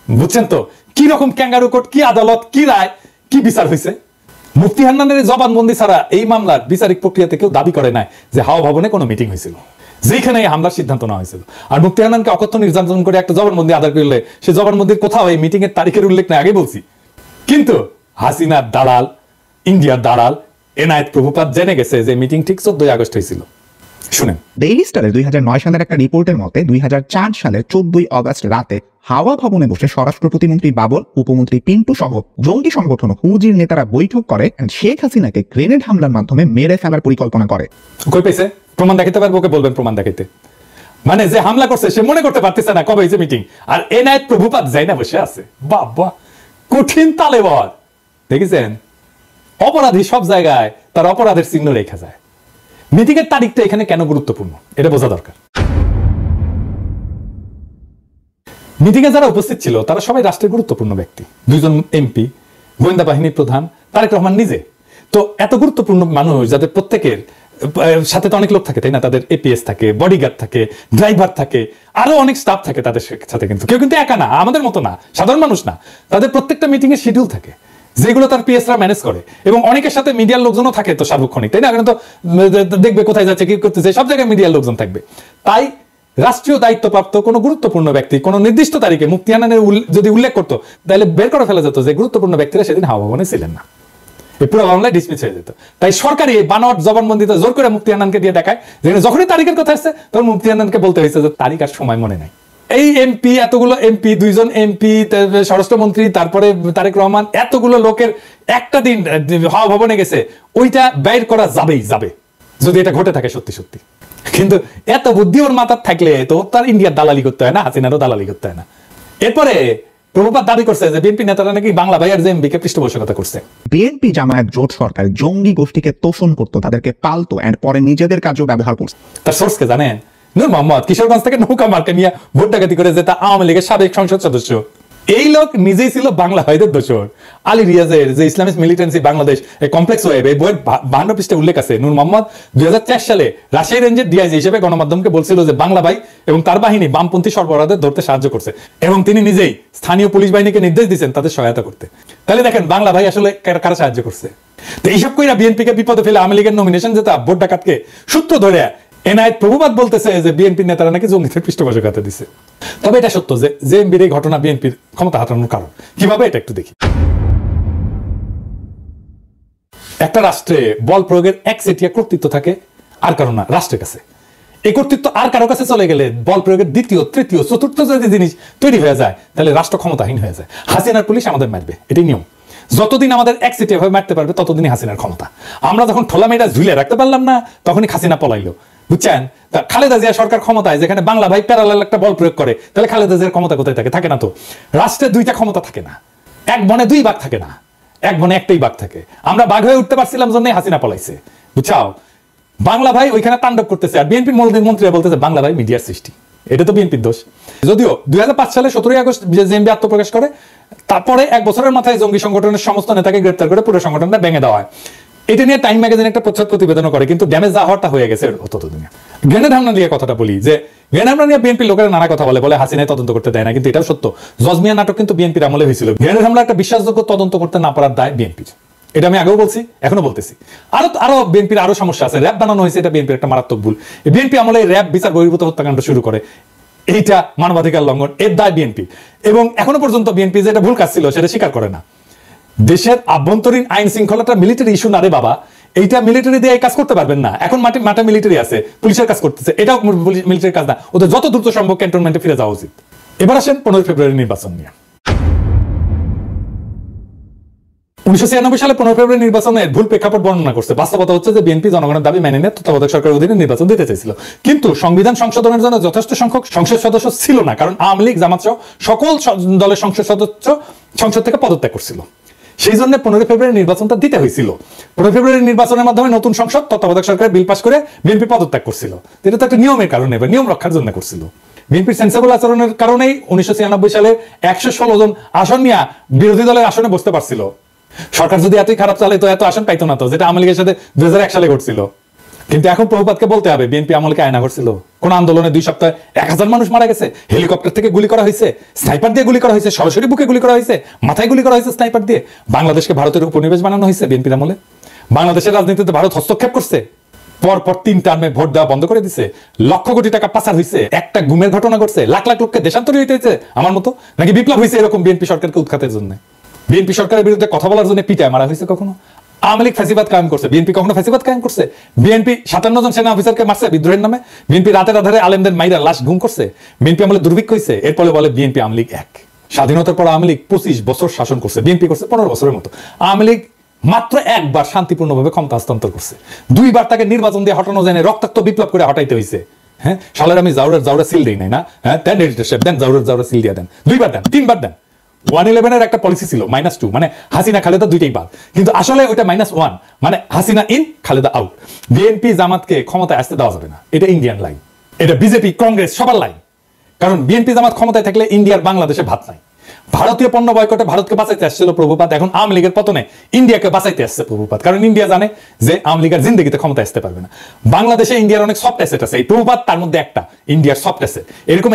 বুঝছেন তো কি রকম ক্যাঙ্গারু কোর্ট, কি আদালত, কি রায়, কি বিচার হয়েছে? মুফতি হান্নানের জবানবন্দি ছাড়া এই মামলার বিচারিক প্রক্রিয়াতে কেউ দাবি করে নাই যে হাওয়া ভবনে কোনো মিটিং হয়েছিল, যেখানে এই হামলার সিদ্ধান্ত নেওয়া হয়েছিল। আর মুফতি হান্নানকে অকথ্য নির্যাতন করে একটা জবানবন্দি আদায় করলে সেই জবানবন্দির কোথাও এই মিটিং এর তারিখের উল্লেখ নেই, আগে বলছি। কিন্তু হাসিনার দালাল, ইন্ডিয়ার দালাল এনায়েত প্রভুপাদ জেনে গেছে যে মিটিং ঠিক 14 আগস্ট হয়েছিল। শুনেন, ডেইলি স্টারের 2009 সালের একটা রিপোর্টের মতে 2004 সালের 14 আগস্ট রাতে হাওয়া ভবনে বসে স্বরাষ্ট্র প্রতিমন্ত্রী বাবর, উপমন্ত্রী পিন্টু সহ জঙ্গি সংগঠন হুজির নেতারা বৈঠক করে শেখ হাসিনাকে গ্রেনেড হামলার মাধ্যমে মেরে ফেলার পরিকল্পনা করে। কই পেয়েছে? প্রমাণ দেখাতে পারবো? ওকে বলবেন প্রমাণ দেখাইতে। মানে যে হামলা করছে সে মনে করতে পারতেছে না কবে হয়েছে মিটিং, আর এনায়েত প্রভুপাদ যাই না বসে আছে। বাবা, কঠিন তালেবর। দেখেছেন, অপরাধী সব জায়গায় তার অপরাধের চিহ্ন রেখা যায়। মিটিং এর তারিখটা এখানে কেন গুরুত্বপূর্ণ এটা বোঝা দরকার। মিটিং এ যারা উপস্থিত ছিল তারা সবাই রাষ্ট্রের গুরুত্বপূর্ণ ব্যক্তি, 2জন এমপি, গোয়েন্দা বাহিনীর প্রধান, তারেক রহমান নিজে। তো এত গুরুত্বপূর্ণ মানুষ যাদের প্রত্যেকের সাথে তো অনেক লোক থাকে, তাই না? তাদের এপিএস থাকে, বডিগার্ড থাকে, ড্রাইভার থাকে, আরো অনেক স্টাফ থাকে তাদের সাথে। কিন্তু কেউ কিন্তু একা না, আমাদের মতো না, সাধারণ মানুষ না। তাদের প্রত্যেকটা মিটিং এর শিডিউল থাকে। যেগুলো তার পিএসরা ম্যানেজ করে, এবং অনেকের সাথে মিডিয়ার লোকজনও থাকে তো সার্বক্ষণিক, তাই না? এখন তো দেখবে কোথায় যাচ্ছে, কি করতেছে, সব জায়গায় মিডিয়ার লোকজন থাকবে। তাই রাষ্ট্রীয় দায়িত্বপ্রাপ্ত কোনো গুরুত্বপূর্ণ ব্যক্তি কোনো নির্দিষ্ট তারিখে মুফতি হান্নানের যদি উল্লেখ করতো, তাহলে বের করে ফেলা যেত যে গুরুত্বপূর্ণ ব্যক্তিরা সেদিন হাওয়া ভবনে ছিলেন না, পুরো মামলায় ডিসমিস হয়ে যেত। তাই সরকারি বানোয়াট জবানবন্দিতে জোর করে মুফতি হান্নানকে দিয়ে দেখায়, যেখানে যখনই তারিখের কথা আসছে তখন মুফতি হান্নানকে বলতে হয়েছে যে তারিখ আর সময় মনে নাই। এই এমপি, এতগুলো এমপি, 2 জন এমপি, স্বরাষ্ট্রমন্ত্রী, তারপরে তারেক রহমান, এতগুলো লোকের একটা দিন হাওয়া ভবনে গেছে, ওইটা বের করা যাবেই যাবে যদি এটা ঘটে থাকে সত্যি সত্যি। কিন্তু এত বুদ্ধি ওর মাথার থাকলে তো তার ইন্ডিয়ার দালালি করতে হয় না, হাসিনারও দালালি করতে হয় না। এরপরে প্রভুপাত দাবি করছে যে বিএনপি নেতারা নাকি বাংলা ভাই আর জেএমবি কে পৃষ্ঠপোষকতা করছে। বিএনপি জামায়াত জোট সরকার জঙ্গি গোষ্ঠীকে তোষণ করতো, তাদেরকে পালতো, এন্ড পরে নিজেদের কাজেও ব্যবহার করছে। তার সোর্স কে জানেন? নূর মোহাম্মদ, কিশোরগঞ্জ থেকে নৌকা মার্কা নিয়ে ভোট ডাকাতি করে যে তা আওয়ামী লীগের সাবেক সংসদ সদস্য। এই লোক নিজেই ছিল বাংলা ভাইদের দোষর। আলী রিয়াজের যে Islamic militancy Bangladesh complex web, এই বইয়ের 52 পৃষ্ঠায় উল্লেখ আছে, নূর মোহাম্মদ 2004 সালে রাজশাহী রেঞ্জের ডিআইজি হিসেবে গণমাধ্যমকে বলছিল যে বাংলা ভাই এবং তার বাহিনী বামপন্থী সরবরাহদের ধরতে সাহায্য করছে, এবং তিনি নিজেই স্থানীয় পুলিশ বাহিনীকে নির্দেশ দিয়েছেন তাদের সহায়তা করতে। তাহলে দেখেন বাংলা ভাই আসলে কারা সাহায্য করছে। তো এইসব কইরা বিএনপিকে বিপদে ফেলে আওয়ামী লীগের নমিনেশন যেটা ভোট ডাকাতকে সূত্র ধরে এনআইএ প্রভুপাত বলতেছে যে বিএনপির নেতারা নাকি জঙ্গিদের পৃষ্ঠপোষকতা দিছে। তবে এটা সত্য যে জেএমবির এই ঘটনা বিএনপির ক্ষমতা হারানোর কারণ। কিভাবে এটা একটু দেখি। একটা রাষ্ট্রে বল প্রয়োগের একচেটিয়া কর্তৃত্ব থাকে আর কারো না, রাষ্ট্রের কাছে। এই কর্তৃত্ব আর কারো কাছে চলে গেলে বল প্রয়োগের দ্বিতীয়, তৃতীয়, চতুর্থ যদি জিনিস তৈরি হয়ে যায় তাহলে রাষ্ট্র ক্ষমতাহীন হয়ে যায়। হাসিনার পুলিশ আমাদের মারবে, এটাই নিয়ম। যতদিন আমাদের একচেটিয়া ভাবে মারতে পারবে ততদিনই হাসিনার ক্ষমতা। আমরা যখন ঠোলা মেয়েটা ঝুলে রাখতে পারলাম না তখনই হাসিনা পলাইলো, বুঝছেন? খালেদা জিয়া সরকার ক্ষমতায়, যেখানে বাংলা ভাই প্যারালাল একটা বল প্রয়োগ করে, তাহলে খালেদা জিয়ার ক্ষমতা কোথায় থাকে? থাকে না তো। রাষ্ট্রের দুইটা ক্ষমতা থাকে না, এক বনে দুই বাঘ থাকে না, এক বনে একটাই বাঘ থাকে। আমরা বাঘ হয়ে উঠতে পারছিলাম জন্যই হাসিনা পলাইছে, বুঝছাও? বাংলা ভাই ওইখানে তাণ্ডব করতেছে, আর বিএনপির মন্ত্রীরা বলতেছে বাংলা ভাই মিডিয়ার সৃষ্টি। এটা তো বিএনপির দোষ। যদিও 2005 সালে 17 আগস্ট জেএমবি আত্মপ্রকাশ করে, তারপরে 1 বছরের মাথায় জঙ্গি সংগঠনের সমস্ত নেতাকে গ্রেপ্তার করে পুরো সংগঠনটা ভেঙে দেওয়া হয়। এটা নিয়ে টাইম ম্যাগাজিন একটা প্রতিবেদন করে, কিন্তু ড্যামেজ যা হওয়ারটা হয়ে গেছে ততদিনে। গ্রেনেড হামলা নিয়ে কথাটা বলি, যে গ্রেনেড হামলা নিয়ে বিএনপির লোকেরা নানা কথা বলে হাসিনায় তদন্ত করতে দেয় না, কিন্তু এটাও সত্য। জজমিয়া নাটক কিন্তু বিএনপির আমলে হয়েছিল। গ্রেনেড হামলা একটা বিশ্বাসযোগ্য তদন্ত করতে না পারার দায় বিএনপির। এটা আমি আগেও বলছি, এখনো বলতেছি। আরো বিএনপির আরো সমস্যা আছে। র্যাব বানানো হয়েছে, এটা বিএনপির একটা মারাত্মক ভুল। বিএনপি আমলে র্যাব বিচার বহির্ভূত হত্যাকাণ্ড শুরু করে, এইটা মানবাধিকার লঙ্ঘন, এর দায় বিএনপি। এবং এখনো পর্যন্ত বিএনপি যেটা ভুল কাজ ছিল সেটা স্বীকার করে না। দেশের আভ্যন্তরীণ আইন শৃঙ্খলাটা মিলিটারি ইস্যু না রে বাবা, এইটা মিলিটারি দিয়ে কাজ করতে পারবেন না। এখন মাঠে মিলিটারি আছে, পুলিশের কাজ করতেছে, এটাও মিলিটারির কাজ না। ওদের যত দ্রুত সম্ভব ক্যান্টনমেন্টে ফিরে যাওয়া উচিত। এবার আসেন 15 ফেব্রুয়ারি নির্বাচন নিয়ে। 1996 সালে 15 ফেব্রুয়ারি নির্বাচনের ভুল প্রেক্ষাপট বর্ণনা করছে। বাস্তবতা হচ্ছে যে বিএনপি জনগণের দাবি মেনে নিয়ে তত্ত্বাবধায়ক সরকারের অধীনে নির্বাচন দিতে চাইছিল, কিন্তু সংবিধান সংশোধনের জন্য যথেষ্ট সংখ্যক সংসদ সদস্য ছিল না, কারণ আওয়ামী লীগ, জামাত সহ সকল দলের সংসদ সদস্য সংসদ থেকে পদত্যাগ করছিল। সেই জন্য 15 ফেব্রুয়ারি নির্বাচনটা দিতে হয়েছিল। 15 ফেব্রুয়ারি নির্বাচনের মাধ্যমে নতুন সংসদ তত্ত্বাবধায়ক সরকারের বিল পাস করে বিএনপি পদত্যাগ করছিল। এটা তো একটা নিয়মের কারণে, নিয়ম রক্ষার জন্য করছিল। বিএনপির সেন্সেবল আচরণের কারণেই 1996 সালে 116 জন আসন নিয়ে বিরোধী দলের আসনে বসতে পারছিল। সরকার যদি এতই খারাপ চালে তো এত আসন পাইতো না, তো যেটা আওয়ামী লীগের সাথে 2001 সালে ঘটছিল। কিন্তু এখন প্রভুপাতকে বলতে হবে বিএনপি আমলকে আয়না করছিল। কোন আন্দোলনে 2 সপ্তাহে 1000 মানুষ মারা গেছে, হেলিকপ্টার থেকে গুলি করা হয়েছে, স্নাইপার দিয়ে গুলি করা হয়েছে, সরাসরি বুকে গুলি করা হয়েছে, মাথায় গুলি করা হয়েছে স্নাইপার দিয়ে। বাংলাদেশকে ভারতের উপনিবেশ বানানো হয়েছে বিএনপির আমলে। বাংলাদেশের রাজনীতিতে ভারত হস্তক্ষেপ করছে, পরপর 3 টার্মে ভোট দেওয়া বন্ধ করে দিছে, লক্ষ কোটি টাকা পাচার হয়েছে, একটা গুমের ঘটনা ঘটছে, লাখ লাখ লোককে দেশান্তরী হইতেছে আমার মতো, নাকি বিপ্লব হয়েছে এরকম বিএনপি সরকারকে উৎখাতের জন্য। বিএনপি সরকারের বিরুদ্ধে কথা বলার জন্য পিটায় মারা হয়েছে কখনো? আওয়ামী লীগ ফ্যাসিবাদ কায়েম করছে, বিএনপি কখনো ফ্যাসিবাদ কায়েম করছে? বিএনপি 57 জন সেনা অফিসারকে মারছে বিদ্রোহের নামে। বিএনপি রাতের আধারে আলেমদের মাইরা লাশ গুম করছে। বিএনপি আমলে দুর্ভিক্ষ হয়েছে, এরপরে বলে বিএনপি আওয়ামী লীগ এক। স্বাধীনতার পর আওয়ামী লীগ 25 বছর শাসন করছে, বিএনপি করছে 15 বছরের মতো। আওয়ামী লীগ মাত্র একবার শান্তিপূর্ণভাবে ক্ষমতা হস্তান্তর করছে, 2 বার তাকে নির্বাচন দিয়ে হটানো যায় না, রক্তাক্ত বিপ্লব করে হটাইতে হয়েছে। হ্যাঁ, সালের আমি জাউরা সিল দেই নাই না, হ্যাঁ দেন এডিটরশিপ দেন, জাউরা সিল দিয়ে দেন, 2 বার দেন, 3 বার দেন। 111 একটা পলিসি ছিল -2, মানে হাসিনা খালেদা দুইটাই বাদ, কিন্তু আসলে ওইটা -1, মানে Hasina in Khaleda out. BNP জামাতকে ক্ষমতায় আসতে দেওয়া যাবে না, এটা ইন্ডিয়ান লাইন, এটা বিজেপি কংগ্রেস সবার লাইন। কারণ বিএনপি জামাত ক্ষমতায় থাকলে ইন্ডিয়ার বাংলাদেশে ভাত নাই। ভারতীয় পণ্য বয়কটে ভারতকে বাঁচাইতে আসছিল প্রভুপাত, এখন আওয়ামী লীগের পতনে ইন্ডিয়াকে বাঁচাইতে আসছে প্রভুপাত, কারণ ইন্ডিয়া জানে যে আওয়ামী লীগের জিন্দগিতে ক্ষমতায় আসতে পারবে না। বাংলাদেশে ইন্ডিয়ার অনেক সফট অ্যাসেট আছে, এই প্রভুপাত তার মধ্যে একটা, ইন্ডিয়ার সফট অ্যাসেট। এরকম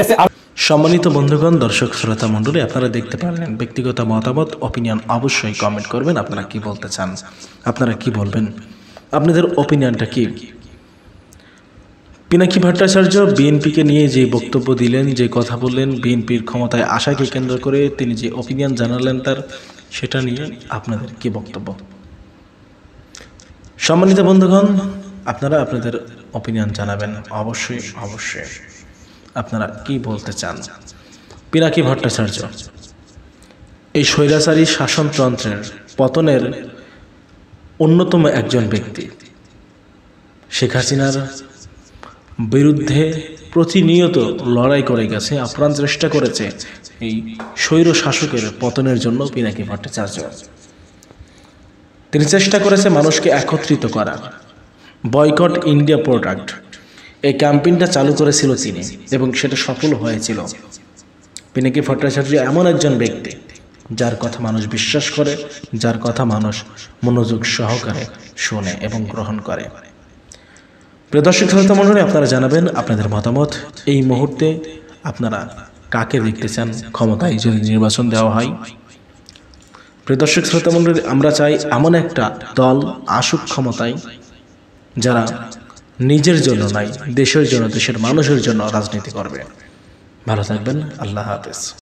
সম্মানিত বন্ধুগণ, দর্শক শ্রোতা মণ্ডলী, আপনারা দেখতে পারলেন ব্যক্তিগত মতামত, অপিনিয়ন অবশ্যই কমেন্ট করবেন। আপনারা কি বলতে চান, আপনারা কি বলবেন, আপনাদের অপিনিয়নটা কি? পিনাকি ভট্টাচার্য বিএনপিকে নিয়ে যে বক্তব্য দিলেন, যে কথা বললেন, বিএনপির ক্ষমতায় আসাকে কেন্দ্র করে তিনি যে অপিনিয়ন জানালেন তার, সেটা নিয়ে আপনাদের কি বক্তব্য? সম্মানিত বন্ধুগণ, আপনারা আপনাদের অপিনিয়ন জানাবেন অবশ্যই অবশ্যই। আপনারা কি বলতে চান? পিনাকি ভট্টাচার্য এই স্বৈরাচারী শাসনতন্ত্রের পতনের অন্যতম একজন ব্যক্তি। শেখ হাসিনার বিরুদ্ধে প্রতিনিয়ত লড়াই করে গেছে, আপ্রাণ চেষ্টা করেছে এই স্বৈর শাসকের পতনের জন্য পিনাকি ভট্টাচার্য। তিনি চেষ্টা করেছে মানুষকে একত্রিত করার। বয়কট ইন্ডিয়া প্রোডাক্ট, এই ক্যাম্পেইনটা চালু করেছিল তিনি এবং সেটা সফল হয়েছিল। পিনাকি ভট্টাচার্য এমন একজন ব্যক্তি যার কথা মানুষ বিশ্বাস করে, যার কথা মানুষ মনোযোগ সহকারে শোনে এবং গ্রহণ করে। প্রিয় দর্শক শ্রোতা মণ্ডলী, আপনারা জানাবেন আপনাদের মতামত। এই মুহূর্তে আপনারা কাকে দেখতে চান ক্ষমতায় যদি নির্বাচন দেওয়া হয়? প্রিয় দর্শক শ্রোতা মণ্ডলী, আমরা চাই এমন একটা দল আসুক ক্ষমতায় যারা নিজের জন্য নয়, দেশের জন্য, দেশের মানুষের জন্য রাজনীতি করবে। ভালো থাকবেন, আল্লাহ হাফেজ।